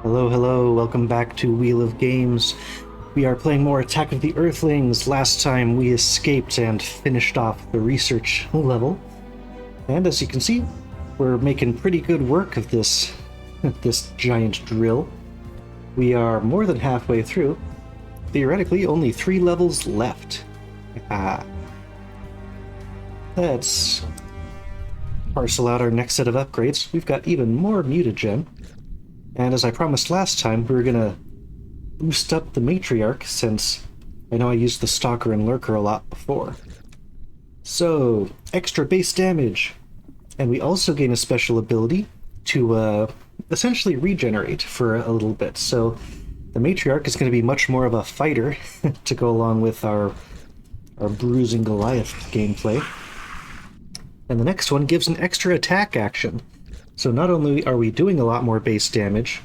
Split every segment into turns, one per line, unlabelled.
Hello, hello, welcome back to Wheel of Games. We are playing more Attack of the Earthlings. Last time we escaped and finished off the research level. And as you can see, we're making pretty good work of this, this giant drill. We are more than halfway through. Theoretically, only 3 levels left. Let's parcel out our next set of upgrades. We've got even more mutagen. And as I promised last time, we were gonna boost up the matriarch, since I know I used the stalker and lurker a lot before. So, extra base damage. And we also gain a special ability to essentially regenerate for a little bit. So the matriarch is going to be much more of a fighter to go along with our bruising Goliath gameplay. And the next one gives an extra attack action. So not only are we doing a lot more base damage,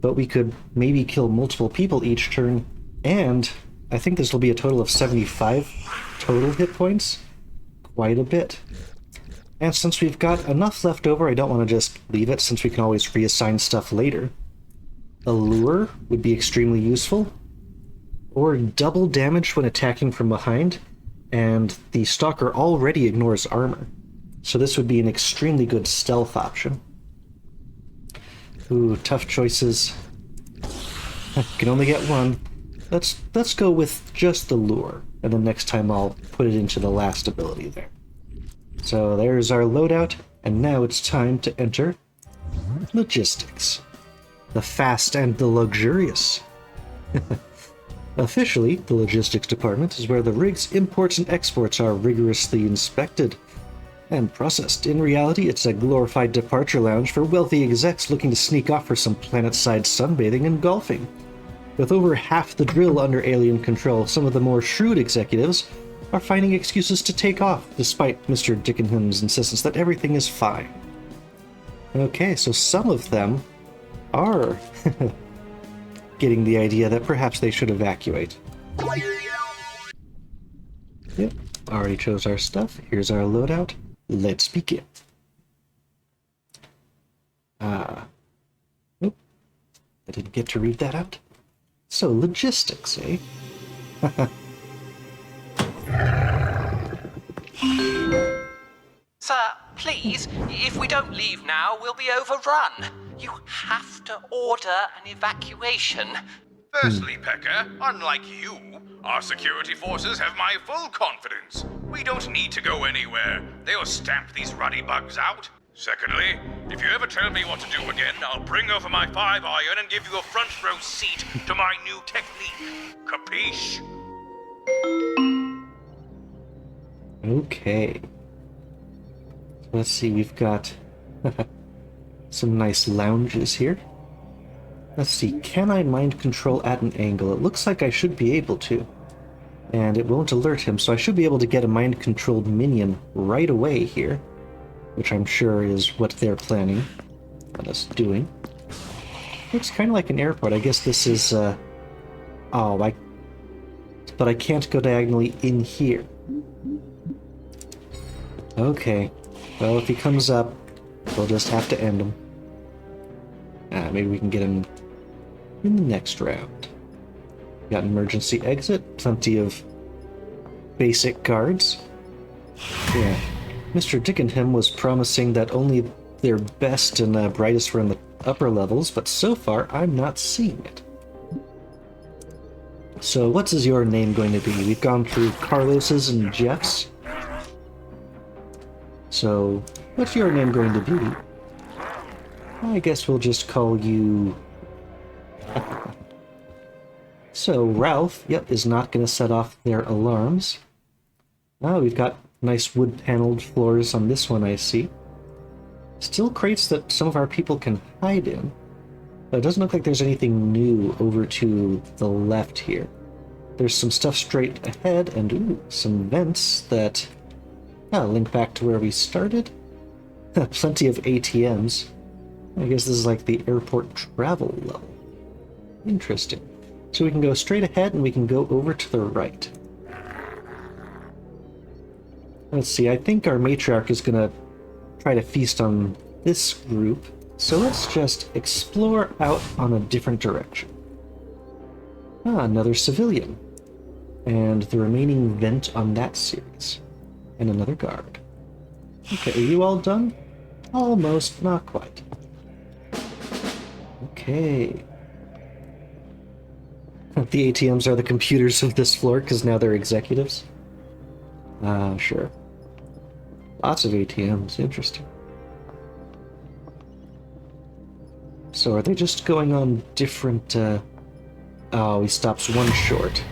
but we could maybe kill multiple people each turn, and I think this will be a total of 75 total hit points. Quite a bit. And since we've got enough left over, I don't want to just leave it, since we can always reassign stuff later. A lure would be extremely useful, or double damage when attacking from behind, and the stalker already ignores armor. So this would be an extremely good stealth option. Ooh, tough choices. Can only get one. Let's go with just the lure, and then next time I'll put it into the last ability there. So there's our loadout, and now it's time to enter logistics. The fast and the luxurious. Officially, the logistics department is where the rig's imports and exports are rigorously inspected and processed. In reality, it's a glorified departure lounge for wealthy execs looking to sneak off for some planet-side sunbathing and golfing. With over half the drill under alien control, some of the more shrewd executives are finding excuses to take off, despite Mr. Dickenham's insistence that everything is fine. Okay, so some of them are getting the idea that perhaps they should evacuate. Yep, already chose our stuff. Here's our loadout. Let's begin. Nope. I didn't get to read that out. So, logistics, eh?
Sir, please, if we don't leave now, we'll be overrun. You have to order an evacuation.
Firstly, Pekka, unlike you, our security forces have my full confidence. We don't need to go anywhere. They'll stamp these ruddy bugs out. Secondly, if you ever tell me what to do again, I'll bring over my 5-iron and give you a front row seat to my new technique. Capiche?
Okay. Let's see, we've got some nice lounges here. Let's see, can I mind control at an angle? It looks like I should be able to. And it won't alert him, so I should be able to get a mind-controlled minion right away here, which I'm sure is what they're planning on us doing. Looks kind of like an airport. I guess this is, but I can't go diagonally in here. Okay. Well, if he comes up, we'll just have to end him. Maybe we can get him in the next round. Got an emergency exit, plenty of basic guards. Yeah. Mr. Dickenham was promising that only their best and brightest were in the upper levels, but so far I'm not seeing it. So what is your name going to be? We've gone through Carlos's and Jeff's. So, what's your name going to be? I guess we'll just call you... So, Ralph, yep, is not going to set off their alarms. We've got nice wood-paneled floors on this one, I see. Still crates that some of our people can hide in. But it doesn't look like there's anything new over to the left here. There's some stuff straight ahead, and ooh, some vents that... link back to where we started. Plenty of ATMs. I guess this is like the airport travel level. Interesting. So we can go straight ahead and we can go over to the right. Let's see, I think our matriarch is gonna try to feast on this group. So let's just explore out on a different direction. Ah, another civilian. And the remaining vent on that series. And another guard. Okay, are you all done? Almost, not quite. Okay. The ATMs are the computers of this floor, because now they're executives. Ah, sure. Lots of ATMs, interesting. So are they just going on different, Oh, he stops one short.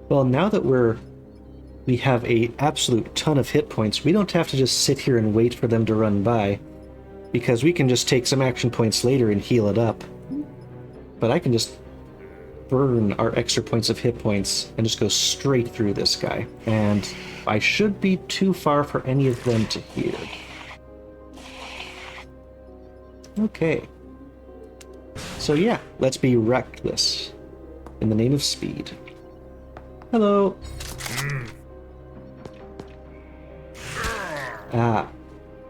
Well, now that we have a absolute ton of hit points, we don't have to just sit here and wait for them to run by, because we can just take some action points later and heal it up. But I can just burn our extra points of hit points and just go straight through this guy. And I should be too far for any of them to hear. Okay. So yeah, let's be reckless. In the name of speed. Hello.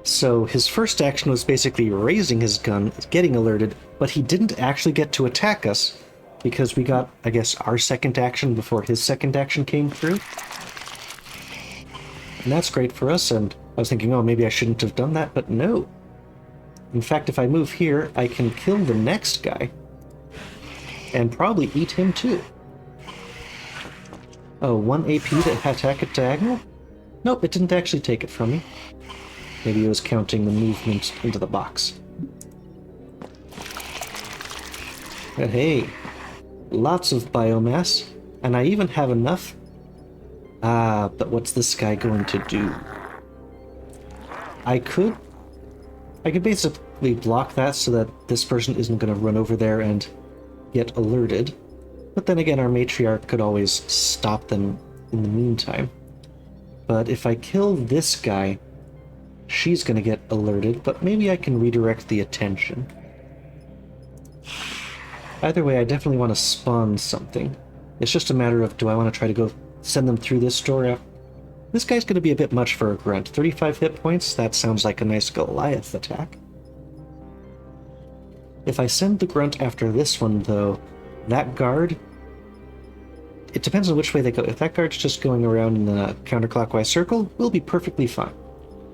So his first action was basically raising his gun, getting alerted, but he didn't actually get to attack us because we got, I guess, our second action before his second action came through. And that's great for us, and I was thinking, oh, maybe I shouldn't have done that, but no. In fact, if I move here, I can kill the next guy and probably eat him too. Oh, 1 AP to attack at diagonal? Nope, it didn't actually take it from me. Maybe it was counting the movement into the box. But hey, lots of biomass, and I even have enough. Ah, but what's this guy going to do? I could basically block that so that this person isn't going to run over there and get alerted. But then again, our matriarch could always stop them in the meantime. But if I kill this guy, she's going to get alerted, but maybe I can redirect the attention. Either way, I definitely want to spawn something. It's just a matter of, do I want to try to go send them through this door? This guy's going to be a bit much for a grunt. 35 hit points? That sounds like a nice Goliath attack. If I send the grunt after this one, though, that guard... It depends on which way they go. If that guard's just going around in a counterclockwise circle, we'll be perfectly fine.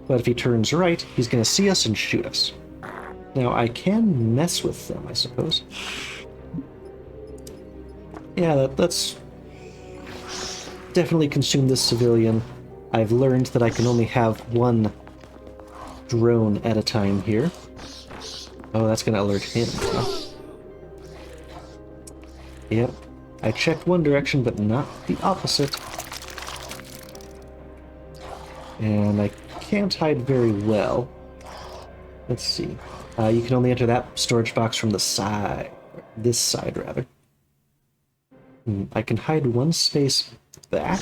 But if he turns right, he's going to see us and shoot us. Now, I can mess with them, I suppose. Yeah, let's definitely consume this civilian. I've learned that I can only have one drone at a time here. Oh, that's going to alert him, huh? Yep. I checked one direction, but not the opposite. And I can't hide very well. Let's see. You can only enter that storage box from the side. This side, rather. I can hide one space back.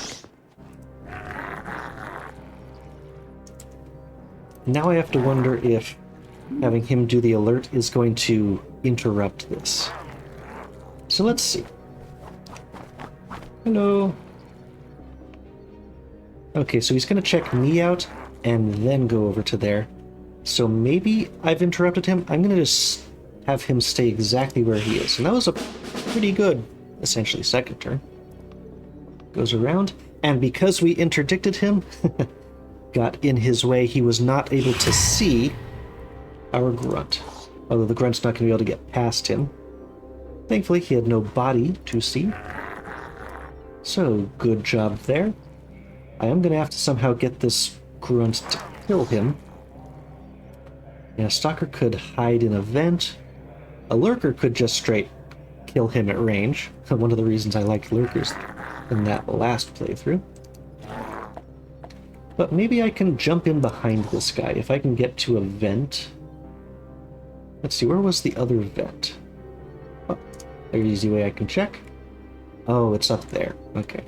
Now I have to wonder if having him do the alert is going to interrupt this. So let's see. Hello. Okay, so he's going to check me out and then go over to there. So maybe I've interrupted him. I'm going to just have him stay exactly where he is. And that was a pretty good, essentially, second turn. Goes around. And because we interdicted him, got in his way, he was not able to see our grunt. Although the grunt's not going to be able to get past him. Thankfully, he had no body to see. So, good job there. I am going to have to somehow get this grunt to kill him. Yeah, Stalker could hide in a vent. A Lurker could just straight kill him at range. One of the reasons I liked Lurkers in that last playthrough. But maybe I can jump in behind this guy if I can get to a vent. Let's see, where was the other vent? Oh, there's an easy way I can check. Oh, it's up there. Okay.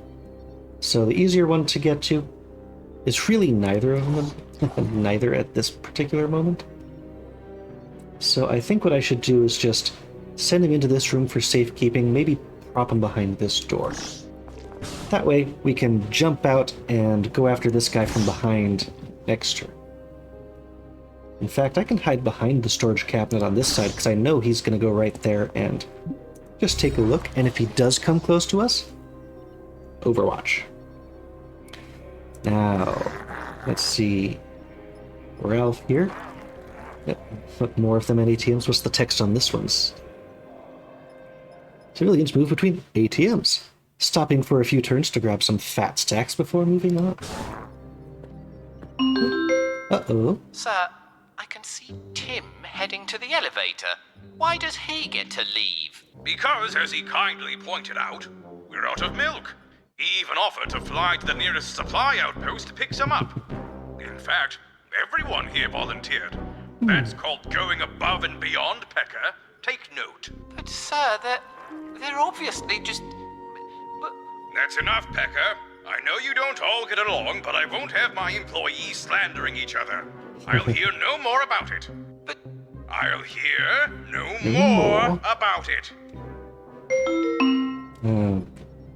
So the easier one to get to is really neither of them. Neither at this particular moment. So I think what I should do is just send him into this room for safekeeping, maybe prop him behind this door. That way we can jump out and go after this guy from behind next turn. In fact, I can hide behind the storage cabinet on this side because I know he's going to go right there and just take a look. And if he does come close to us, Overwatch. Now, let's see. Ralph here. Yep, more of them at ATMs. What's the text on this one's? Civilians move between ATMs, stopping for a few turns to grab some fat stacks before moving on. Uh-oh.
Sir, I can see Tim heading to the elevator. Why does he get to leave?
Because, as he kindly pointed out, we're out of milk. He even offered to fly to the nearest supply outpost to pick some up. In fact, everyone here volunteered. That's called going above and beyond, Pekka. Take note.
But sir, they're obviously just... But...
That's enough, Pekka. I know you don't all get along, but I won't have my employees slandering each other. I'll hear no more about it.
But...
I'll hear no more about it.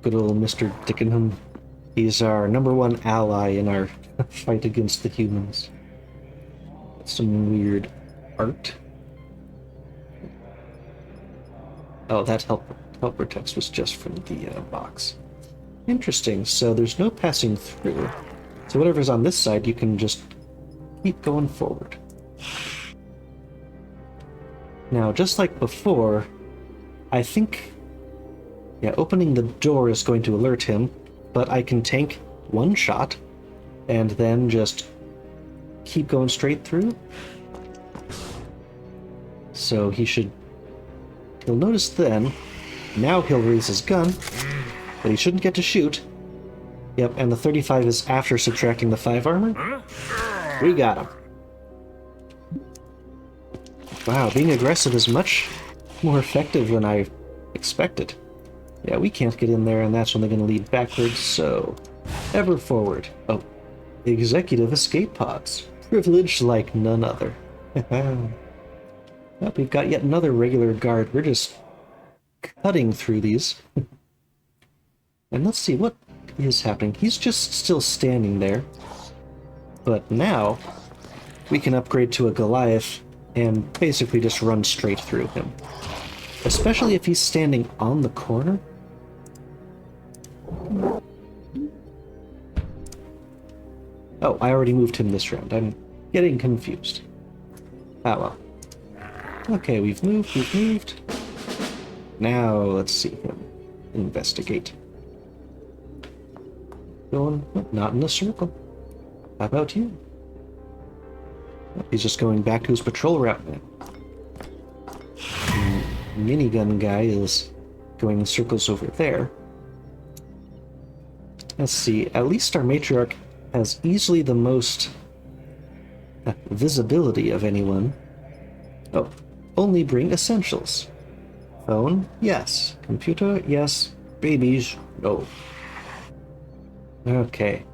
Good old Mr. Dickenham. He's our #1 ally in our fight against the humans. That's some weird art. Oh, that helper text was just from the box. Interesting, so there's no passing through. So whatever's on this side, you can just keep going forward. Now, just like before, I think, yeah, opening the door is going to alert him, but I can tank one shot and then just keep going straight through. So he'll notice then, now he'll raise his gun, but he shouldn't get to shoot. Yep, and the 35 is after subtracting the 5 armor. We got him. Wow, being aggressive is much more effective than I expected. Yeah, we can't get in there, and that's when they're going to lead backwards, so... ever forward. Oh, executive escape pods. Privilege like none other. Well, we've got yet another regular guard. We're just cutting through these. And let's see what is happening. He's just still standing there. But now, we can upgrade to a Goliath and basically just run straight through him. Especially if he's standing on the corner. Oh, I already moved him this round. I'm getting confused. Ah, well. Okay, we've moved. Now, let's see him. Investigate. Going, not in a circle. How about you? He's just going back to his patrol route now. Minigun guy is going in circles over there. Let's see, at least our matriarch has easily the most visibility of anyone. Oh, only bring essentials. Phone, yes. Computer, yes. Babies, no. Okay.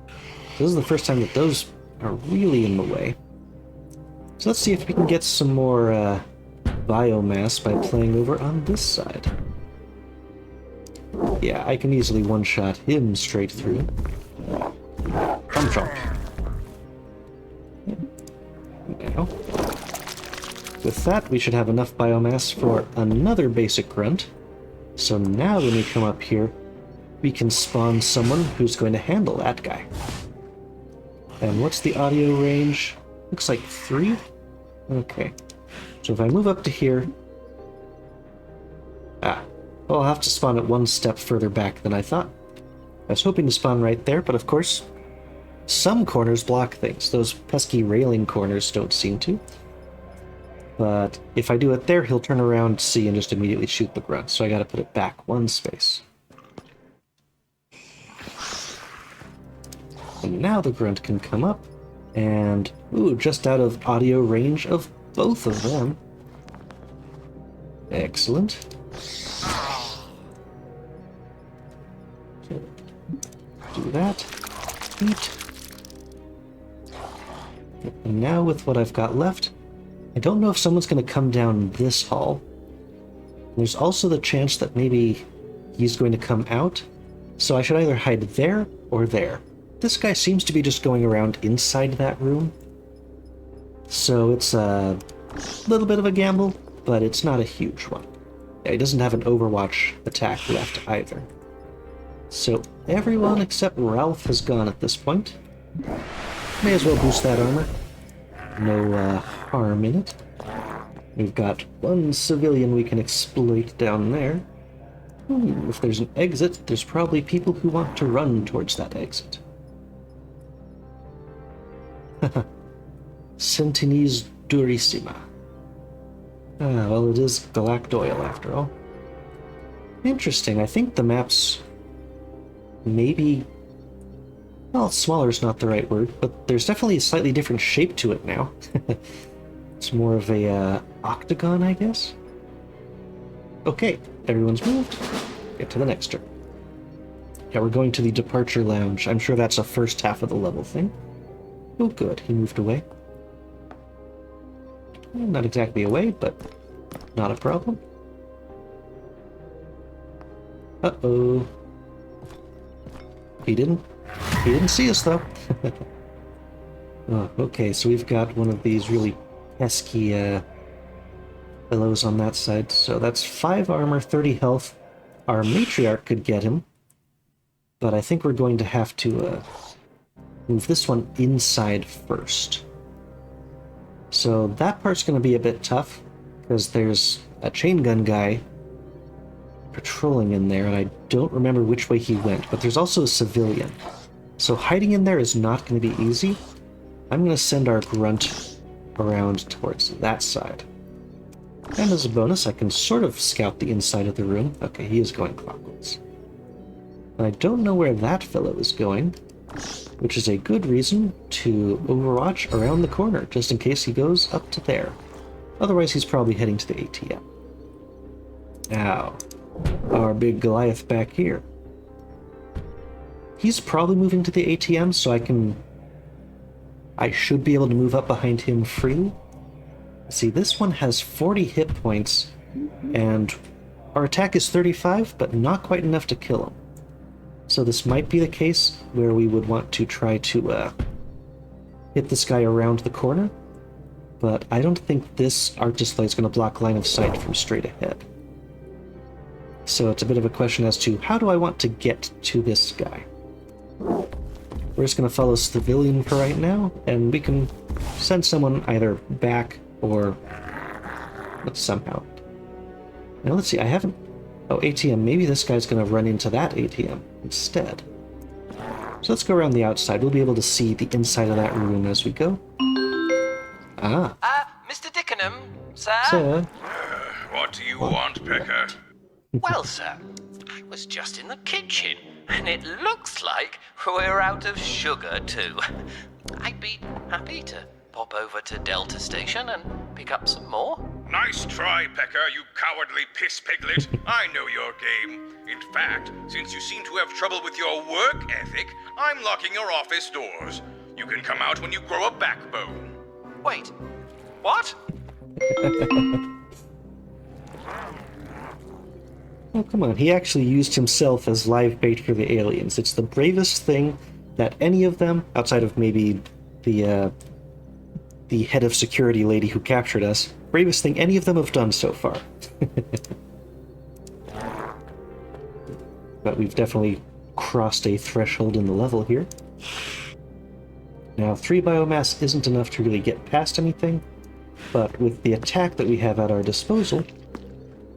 This is the first time that those are really in the way. So let's see if we can get some more biomass by playing over on this side. Yeah, I can easily one-shot him straight through. Jump, jump. Now, with that, we should have enough biomass for another basic grunt. So now when we come up here, we can spawn someone who's going to handle that guy. And what's the audio range? Looks like 3? Okay. So if I move up to here... well, I'll have to spawn it one step further back than I thought. I was hoping to spawn right there, but of course, some corners block things. Those pesky railing corners don't seem to. But if I do it there, he'll turn around, see, and just immediately shoot the grunt. So I gotta put it back one space. And now the grunt can come up, and, ooh, just out of audio range of both of them. Excellent. Do that. Eat. And now with what I've got left, I don't know if someone's going to come down this hall. There's also the chance that maybe he's going to come out, so I should either hide there or there. This guy seems to be just going around inside that room. So it's a little bit of a gamble, but it's not a huge one. Yeah, he doesn't have an Overwatch attack left either. So everyone except Ralph has gone at this point. May as well boost that armor. No harm in it. We've got one civilian we can exploit down there. If there's an exit, there's probably people who want to run towards that exit. Sentinese Durissima. Ah, well, it is Galactoil after all. Interesting, I think the map's maybe... Well, smaller is not the right word, but there's definitely a slightly different shape to it now. It's more of a octagon, I guess? Okay, everyone's moved. Get to the next turn. Yeah, we're going to the departure lounge. I'm sure that's a first half of the level thing. Oh, good, he moved away. Not exactly away, but not a problem. Uh-oh. He didn't see us, though. Oh, okay, so we've got one of these really pesky fellows on that side. So that's 5 armor, 30 health. Our matriarch could get him, but I think we're going to have to move this one inside first. So that part's going to be a bit tough, because there's a chain gun guy patrolling in there, and I don't remember which way he went, but there's also a civilian. So hiding in there is not going to be easy. I'm going to send our grunt around towards that side. And as a bonus, I can sort of scout the inside of the room. Okay, he is going clockwise. And I don't know where that fellow is going, which is a good reason to overwatch around the corner, just in case he goes up to there. Otherwise, he's probably heading to the ATM. Now, our big Goliath back here. He's probably moving to the ATM, so I should be able to move up behind him freely. See, this one has 40 hit points, and our attack is 35, but not quite enough to kill him. So this might be the case where we would want to try to hit this guy around the corner, but I don't think this arc display is going to block line of sight from straight ahead. So it's a bit of a question as to how do I want to get to this guy? We're just going to follow civilian for right now, and we can send someone either back or somehow. Now let's see, I haven't... Oh, ATM, maybe this guy's going to run into that ATM instead. So let's go around the outside. We'll be able to see the inside of that room as we go. Ah.
Mr. Dickenham, sir?
Sir?
What do you want, Pecker?
Well, sir, I was just in the kitchen, and it looks like we're out of sugar, too. I'd be happy to pop over to Delta Station and pick up some more.
Nice try, Pecker, you cowardly piss piglet. I know your game. In fact, since you seem to have trouble with your work ethic, I'm locking your office doors. You can come out when you grow a backbone.
Wait, what?
Oh, come on. He actually used himself as live bait for the aliens. It's the bravest thing that any of them, outside of maybe the head of security lady who captured us, bravest thing any of them have done so far. But we've definitely crossed a threshold in the level here. Now, 3 biomass isn't enough to really get past anything, but with the attack that we have at our disposal,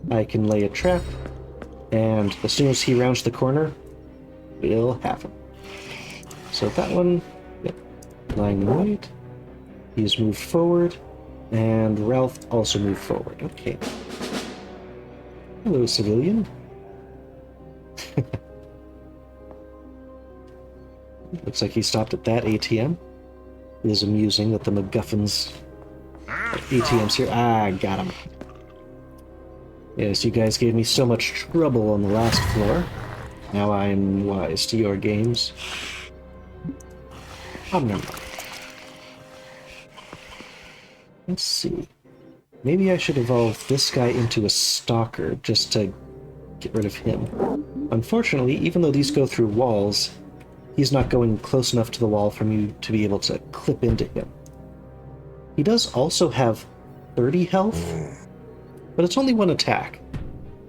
I can lay a trap, and as soon as he rounds the corner, we'll have him. So that one, yep, lying wait. He's moved forward, and Ralph also moved forward. Okay. Hello, civilian. Looks like he stopped at that ATM. It is amusing that the MacGuffins ATMs here. Ah, got him. Yes, you guys gave me so much trouble on the last floor. Now I'm wise to your games. Let's see. Maybe I should evolve this guy into a stalker just to get rid of him. Unfortunately, even though these go through walls, he's not going close enough to the wall for me to be able to clip into him. He does also have 30 health, but it's only one attack.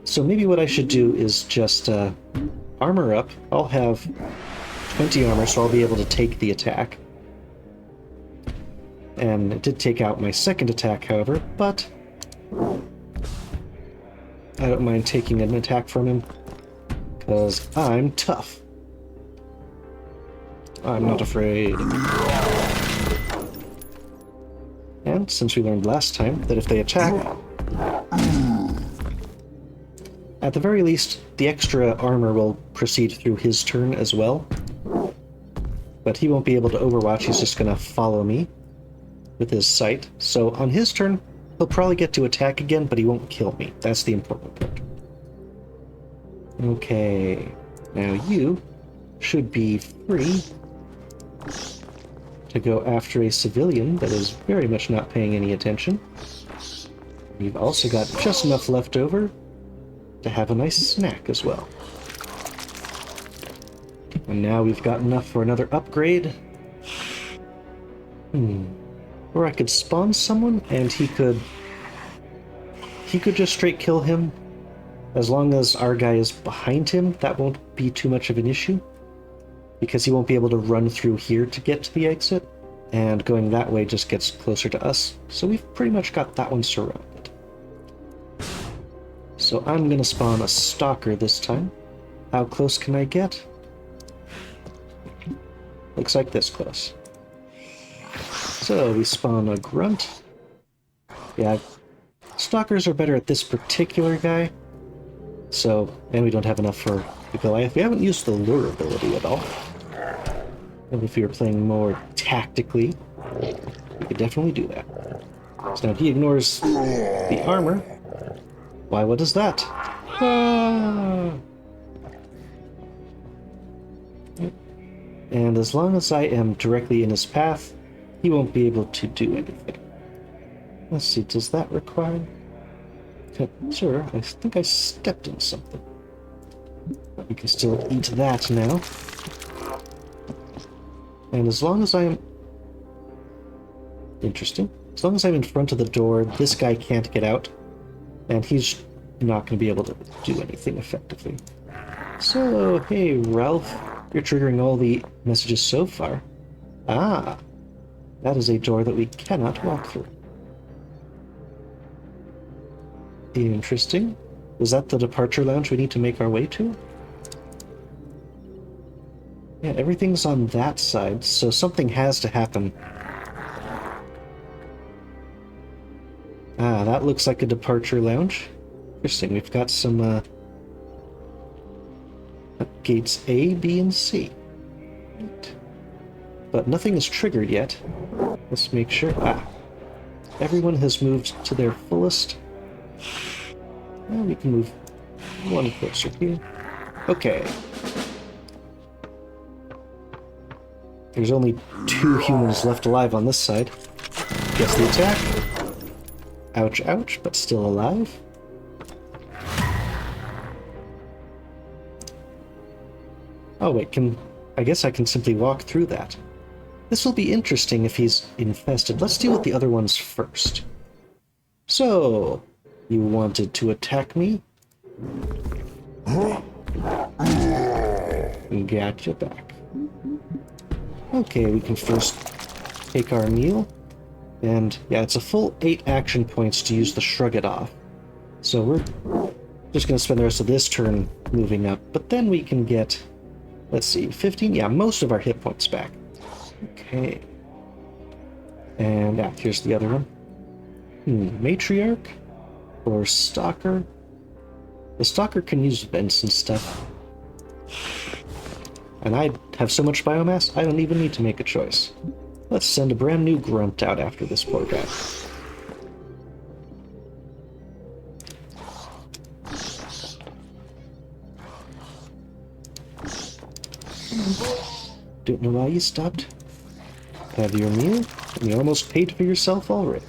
So maybe what I should do is just armor up. I'll have 20 armor, so I'll be able to take the attack. And it did take out my second attack, however, but I don't mind taking an attack from him, because I'm tough. I'm not afraid. And since we learned last time that if they attack, at the very least, the extra armor will proceed through his turn as well. But he won't be able to overwatch, he's just going to follow me with his sight. So on his turn, he'll probably get to attack again, but he won't kill me. That's the important part. Okay, now you should be free to go after a civilian that is very much not paying any attention. You've also got just enough left over to have a nice snack as well. And now we've got enough for another upgrade. Or I could spawn someone and he could just straight kill him. As long as our guy is behind him, that won't be too much of an issue, because he won't be able to run through here to get to the exit, and going that way just gets closer to us. So we've pretty much got that one surrounded. So I'm gonna spawn a stalker this time. How close can I get? Looks like this close. So we spawn a grunt. Yeah, stalkers are better at this particular guy. So, and we don't have enough for the Goliath. We haven't used the lure ability at all. And if we were playing more tactically, we could definitely do that. So now he ignores the armor. Why, what is that? Ah! And as long as I am directly in his path, he won't be able to do anything. Let's see, does that require... Sure, I think I stepped in something. But we can still eat that now. And as long as I am... Interesting. As long as I'm in front of the door, this guy can't get out. And he's not going to be able to do anything effectively. So, hey, Ralph. You're triggering all the messages so far. Ah, that is a door that we cannot walk through. Interesting. Is that the departure lounge we need to make our way to? Yeah, everything's on that side, so something has to happen. Ah, that looks like a departure lounge. Interesting, we've got some, gates A, B, and C. Right. But nothing is triggered yet. Let's make sure... Ah. Everyone has moved to their fullest. Well, we can move one closer here. Okay. There's only 2 humans left alive on this side. Gets the attack. Ouch, ouch, but still alive. Oh wait, I guess I can simply walk through that. This will be interesting if he's infested. Let's deal with the other ones first. So, you wanted to attack me? Gotcha back. Okay, we can first take our meal. And yeah, it's a full 8 action points to use the Shrug It Off. So we're just going to spend the rest of this turn moving up. But then we can get, let's see, 15? Yeah, most of our hit points back. Okay. And yeah, here's the other one. Matriarch? Or Stalker? The Stalker can use vents and stuff. And I have so much biomass, I don't even need to make a choice. Let's send a brand new grunt out after this poor guy. Don't know why you stopped. Have your meal, and you almost paid for yourself already.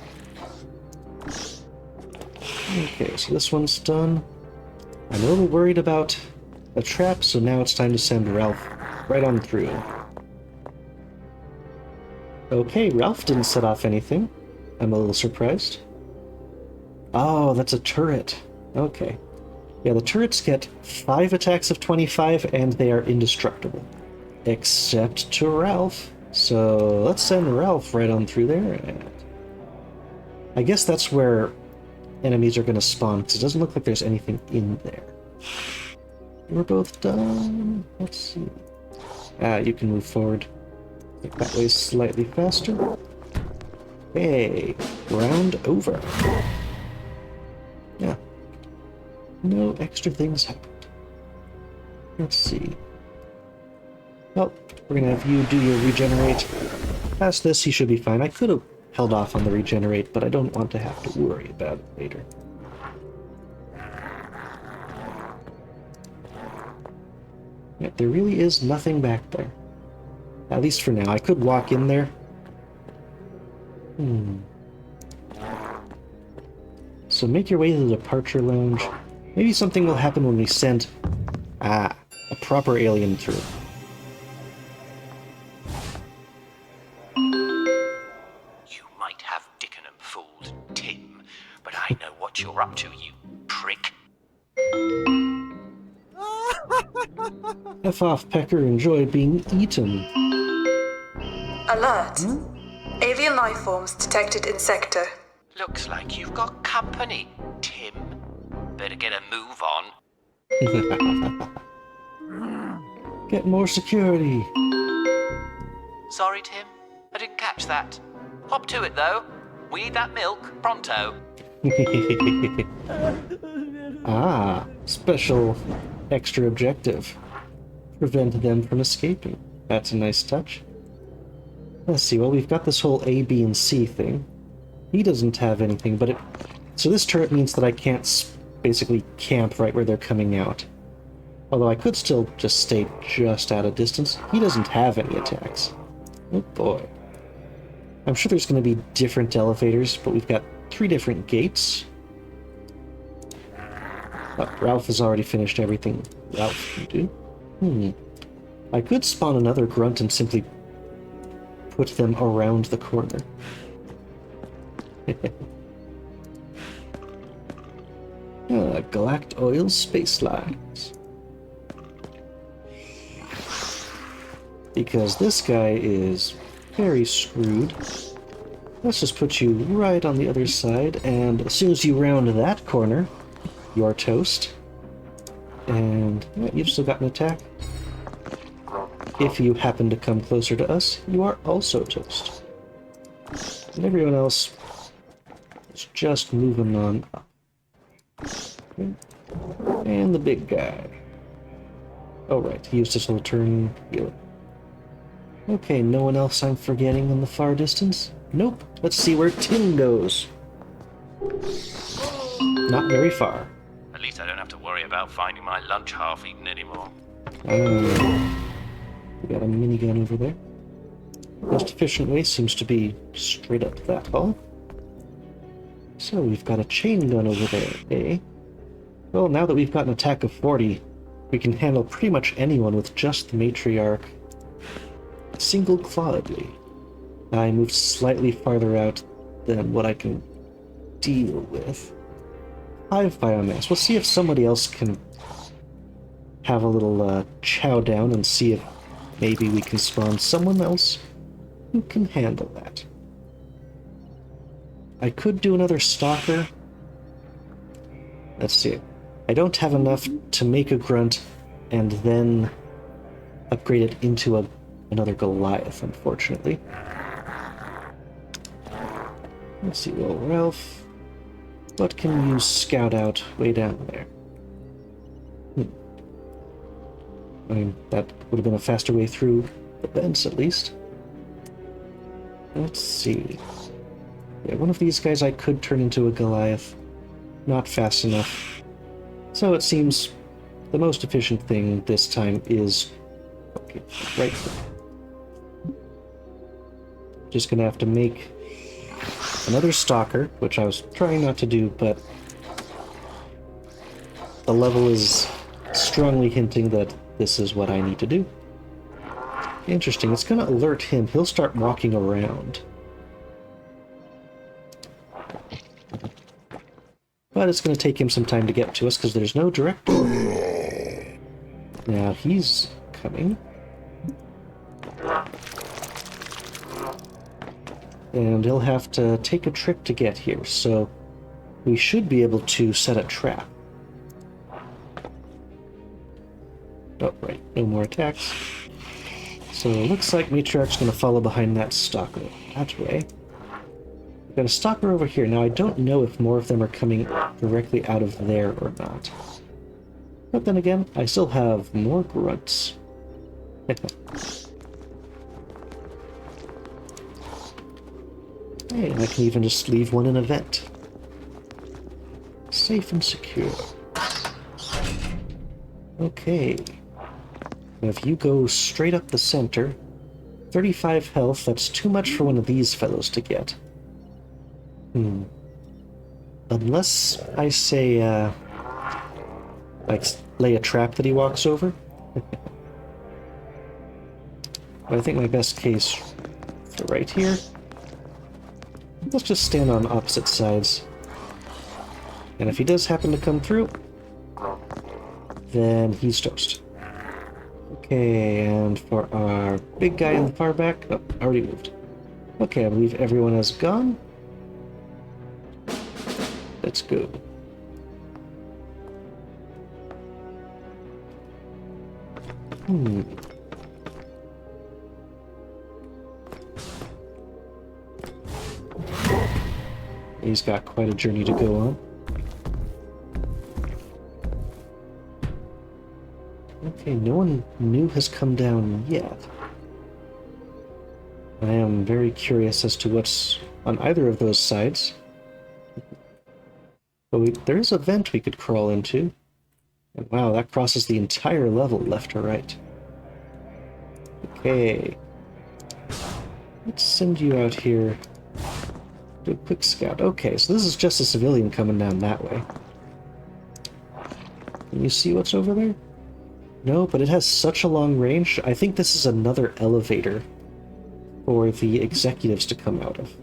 Okay, so this one's done. I'm a little worried about a trap, so now it's time to send Ralph right on through. Okay, Ralph didn't set off anything. I'm a little surprised. Oh, that's a turret. Okay. Yeah, the turrets get 5 attacks of 25, and they are indestructible. Except to Ralph. So let's send Ralph right on through there. And I guess that's where enemies are going to spawn, because it doesn't look like there's anything in there. We're both done. Let's see. You can move forward. That way slightly faster. Hey, round over. Yeah. No extra things happened. Let's see. Well, we're gonna have you do your regenerate. Past this, he should be fine. I could have held off on the regenerate, but I don't want to have to worry about it later. Yeah, there really is nothing back there. At least for now. I could walk in there. So make your way to the departure lounge. Maybe something will happen when we send a proper alien through.
You might have Dickenham fooled, Tim, but I know what you're up to, you prick.
F off, Pecker. Enjoy being eaten.
Alert. Alien life forms detected in sector.
Looks like you've got company, Tim. Better get a move on.
Get more security.
Sorry, Tim. I didn't catch that. Hop to it, though. We need that milk, pronto.
Special extra objective. Prevent them from escaping. That's a nice touch. Let's see, well, we've got this whole A, B, and C thing. He doesn't have anything, but so this turret means that I can't basically camp right where they're coming out. Although I could still just stay just out of distance. He doesn't have any attacks. Oh boy. I'm sure there's going to be different elevators, but we've got 3 different gates. Oh, Ralph has already finished everything Ralph can do. I could spawn another grunt and simply put them around the corner. Galact Oil Space Lines. Because this guy is very screwed. Let's just put you right on the other side, and as soon as you round that corner, you're toast. And you've still got an attack. If you happen to come closer to us, you are also toast. And everyone else is just moving on up. Okay. And the big guy. Oh right, he used his little turn healer. Okay, no one else I'm forgetting in the far distance? Nope. Let's see where Tim goes. Not very far.
At least I don't have to worry about finding my lunch half-eaten anymore.
We got a minigun over there. Most efficient way seems to be straight up that hall. So we've got a chain gun over there, eh? Well, now that we've got an attack of 40, we can handle pretty much anyone with just the matriarch single-clawedly. I moved slightly farther out than what I can deal with. 5 biomass. We'll see if somebody else can have a little chow down and see if maybe we can spawn someone else who can handle that. I could do another stalker. Let's see. I don't have enough to make a grunt and then upgrade it into another Goliath, unfortunately. Let's see, well, Ralph, what can you scout out way down there? I mean, that would have been a faster way through the vents, at least. Let's see. Yeah, one of these guys I could turn into a Goliath. Not fast enough. So it seems the most efficient thing this time is... Okay, right there. Just gonna have to make another stalker, which I was trying not to do, but the level is strongly hinting that this is what I need to do. Interesting, it's gonna alert him. He'll start walking around. But it's going to take him some time to get to us because there's no direct door. Now he's coming. And he'll have to take a trip to get here, so we should be able to set a trap. Oh, right, no more attacks. So it looks like Matriarch's going to follow behind that stalker that way. We've got a stalker over here. Now, I don't know if more of them are coming directly out of there or not. But then again, I still have more grunts. Hey, and I can even just leave one in a vent. Safe and secure. Okay. Now if you go straight up the center, 35 health, that's too much for one of these fellows to get. Unless I say, like, lay a trap that he walks over. But I think my best case is right here. Let's just stand on opposite sides. And if he does happen to come through, then he's toast. Okay, and for our big guy in the far back, oh, already moved. Okay, I believe everyone has gone. Let's go. He's got quite a journey to go on. Okay, no one new has come down yet. I am very curious as to what's on either of those sides. But there is a vent we could crawl into. And wow, that crosses the entire level left or right. Okay. Let's send you out here. Do a quick scout. Okay, so this is just a civilian coming down that way. Can you see what's over there? No, but it has such a long range. I think this is another elevator for the executives to come out of.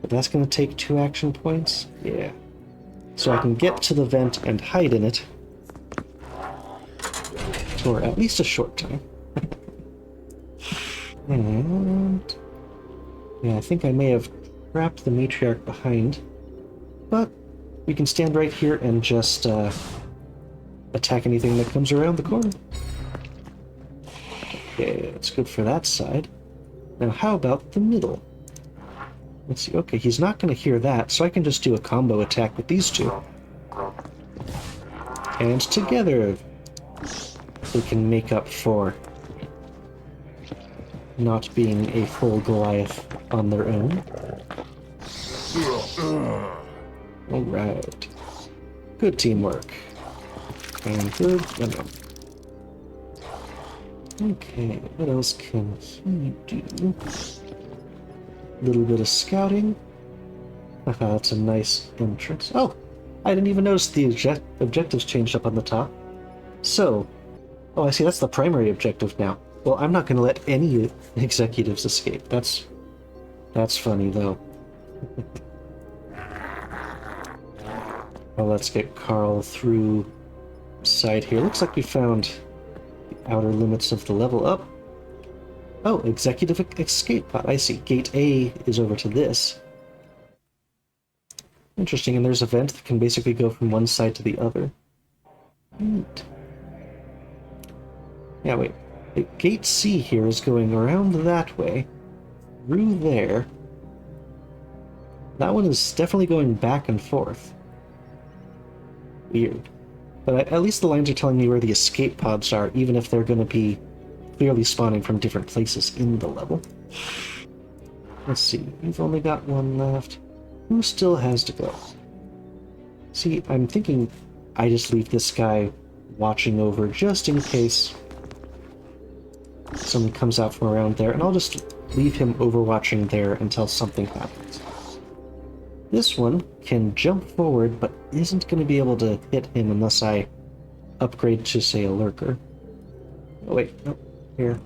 But that's going to take 2 action points? Yeah. So I can get to the vent and hide in it for at least a short time. And yeah, I think I may have trapped the matriarch behind, but we can stand right here and just attack anything that comes around the corner. Okay, that's good for that side. Now how about the middle? Let's see, okay, he's not going to hear that, so I can just do a combo attack with these two. And together, they can make up for not being a full Goliath on their own. Alright. Good teamwork. And good... no. Okay, what else can he do? A little bit of scouting. Haha, that's a nice entrance. Oh! I didn't even notice the objectives changed up on the top. So... oh, I see, that's the primary objective now. Well, I'm not going to let any executives escape. That's funny, though. Well, let's get Carl through side here. Looks like we found the outer limits of the level up. Oh, executive escape pod. I see. Gate A is over to this. Interesting, and there's a vent that can basically go from one side to the other. Neat. Yeah, wait. Gate C here is going around that way, through there. That one is definitely going back and forth. Weird. But at least the lines are telling me where the escape pods are, even if they're going to be clearly spawning from different places in the level. Let's see, we've only got one left. Who still has to go? See, I'm thinking I just leave this guy watching over just in case someone comes out from around there, and I'll just leave him overwatching there until something happens. This one can jump forward, but isn't going to be able to hit him unless I upgrade to, say, a lurker. Oh, wait, no, here.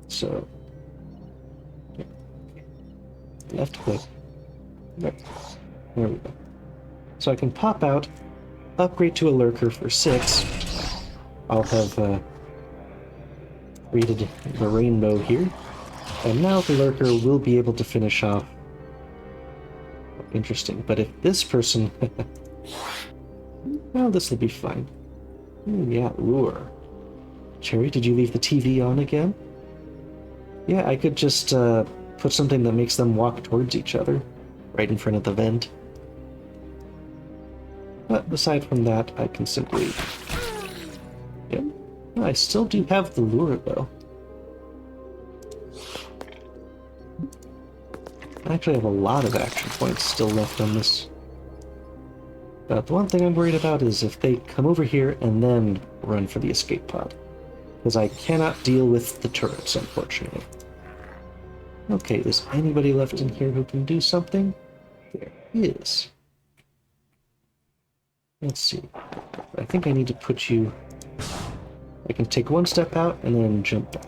So, left click. Right. There we go. So I can pop out, upgrade to a lurker for 6. I'll have created the rainbow here. And now the lurker will be able to finish off. Interesting. But if this person... well, this will be fine. Yeah, lure. Cherry, did you leave the TV on again? Yeah, I could just put something that makes them walk towards each other, right in front of the vent. But aside from that, I can simply... Yep. I still do have the lure, though. I actually have a lot of action points still left on this. But the one thing I'm worried about is if they come over here and then run for the escape pod. Because I cannot deal with the turrets, unfortunately. Okay, is anybody left in here who can do something? There is. Let's see. I think I need to put you... I can take one step out and then jump back.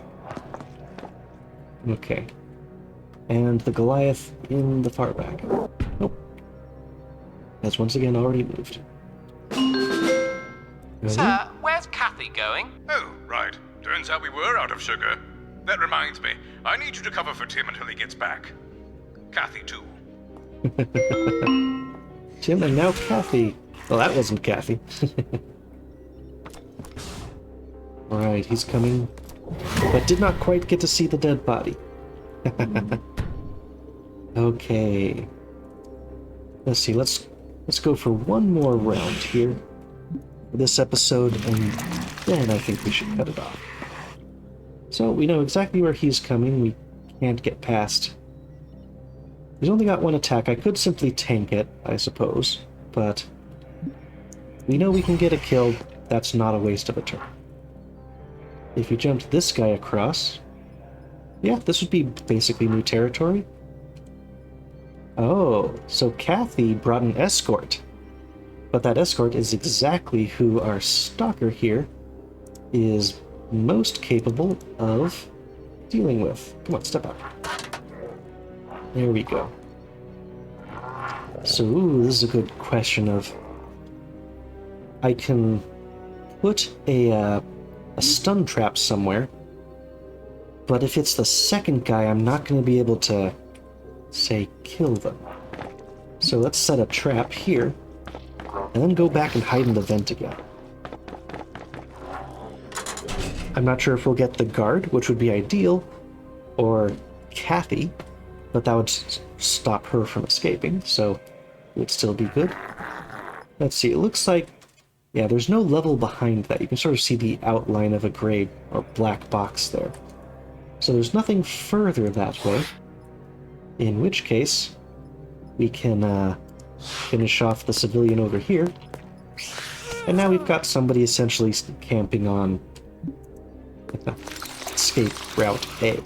Okay. And the Goliath in the far back. Nope. Has once again already moved.
Sir, where's Kathy going?
Oh, right. Turns out we were out of sugar. That reminds me, I need you to cover for Tim until he gets back. Kathy, too.
Tim and now Kathy. Well, that wasn't Kathy. Alright, he's coming. But did not quite get to see the dead body. Okay. Let's see, let's go for one more round here for this episode, and then I think we should cut it off. So we know exactly where he's coming. We can't get past. He's only got one attack. I could simply tank it, I suppose, but we know we can get a kill. That's not a waste of a turn. If you jumped this guy across, yeah, this would be basically new territory. Oh, so Kathy brought an escort. But that escort is exactly who our stalker here is most capable of dealing with. Come on, step out. There we go. So, this is a good question of... I can put a stun trap somewhere, but if it's the second guy, I'm not going to be able to, say, kill them. So let's set a trap here, and then go back and hide in the vent again. I'm not sure if we'll get the guard, which would be ideal, or Kathy, but that would stop her from escaping, so it would still be good. Let's see, it looks like, yeah, there's no level behind that. You can sort of see the outline of a gray or black box there. So there's nothing further that way, in which case we can finish off the civilian over here. And now we've got somebody essentially camping on escape route A.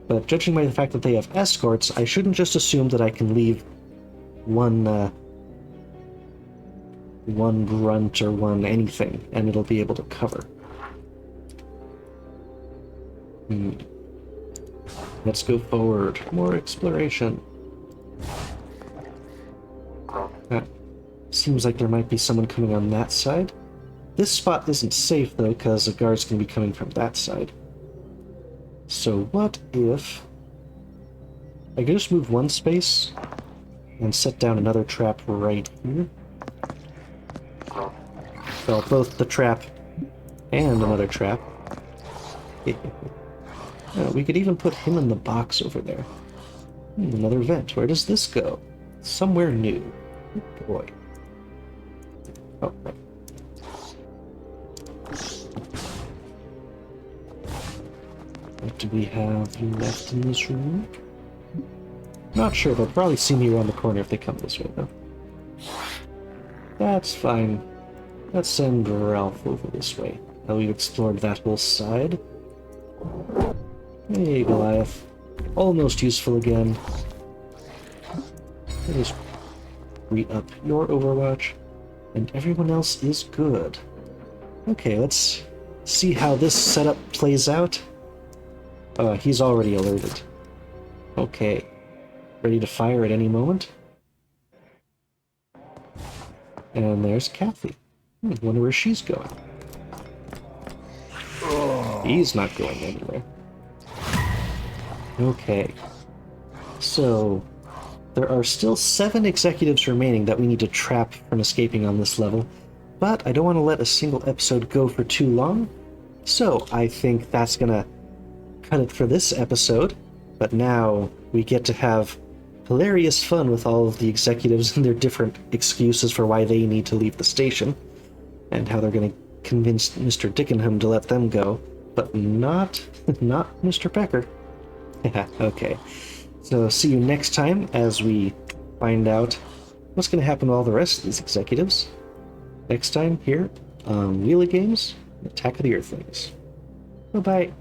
But judging by the fact that they have escorts, I shouldn't just assume that I can leave one grunt or one anything, and it'll be able to cover. Let's go forward. More exploration. Seems like there might be someone coming on that side. This spot isn't safe, though, because the guard's going to be coming from that side. So what if... I could just move one space and set down another trap right here. Well, both the trap and another trap. We could even put him in the box over there. Another vent. Where does this go? Somewhere new. Oh boy. Oh, right. What do we have left in this room? Not sure. They'll probably see me around the corner if they come this way, though. That's fine. Let's send Ralph over this way. Now we've explored that whole side. Hey, Goliath. Almost useful again. Let me just re-up your Overwatch. And everyone else is good. Okay, let's see how this setup plays out. He's already alerted. Okay. Ready to fire at any moment? And there's Kathy. Wonder where she's going. He's not going anywhere. Okay. So, there are still 7 executives remaining that we need to trap from escaping on this level, but I don't want to let a single episode go for too long, so I think that's gonna cut it for this episode. But now we get to have hilarious fun with all of the executives and their different excuses for why they need to leave the station, and how they're gonna convince Mr. Dickenham to let them go, but not Mr. Pecker. Okay. So see you next time as we find out what's going to happen to all the rest of these executives. Next time here on Wheelie Games, Attack of the Earthlings. Bye-bye.